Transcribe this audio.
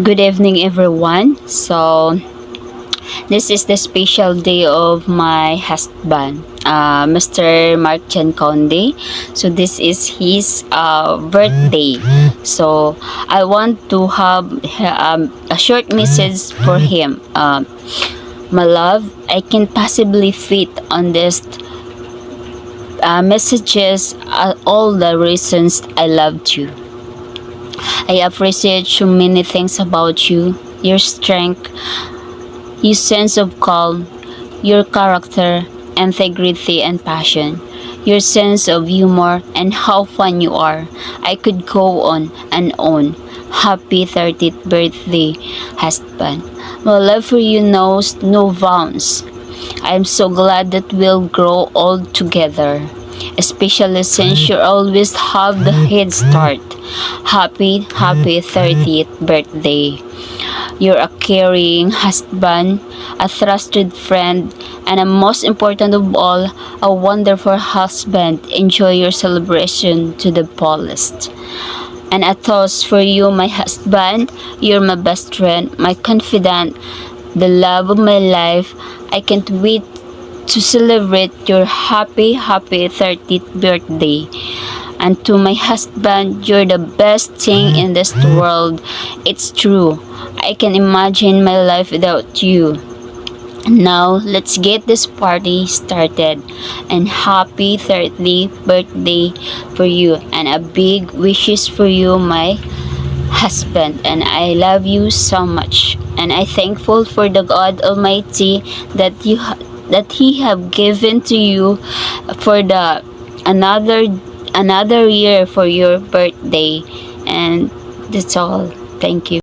Good evening, everyone. So, this is the special day of my husband, Mr. Mark Chan Conde. So, this is his birthday. So, I want to have a short message for him. My love, I can possibly fit on this messages all the reasons I loved you. I appreciate so many things about you, your strength, your sense of calm, your character, integrity, and passion, your sense of humor, and how fun you are. I could go on and on. Happy 30th birthday, husband. My love for you knows no bounds. I'm so glad that we'll grow old together, especially since you always have the head start. Happy 30th birthday. You're a caring husband, a trusted friend, and most important of all, a wonderful husband. Enjoy your celebration to the fullest. And a toast for you, my husband. You're my best friend, my confidant, the love of my life. I can't wait to celebrate your happy 30th birthday. And to my husband, you're the best thing in this world. It's true. I can imagine my life without you. Now, let's get this party started. And happy 30th birthday for you. And a big wishes for you, my husband. And I love you so much. And I thankful for the God Almighty that that He have given to you for the another year for your birthday. And that's all. Thank you.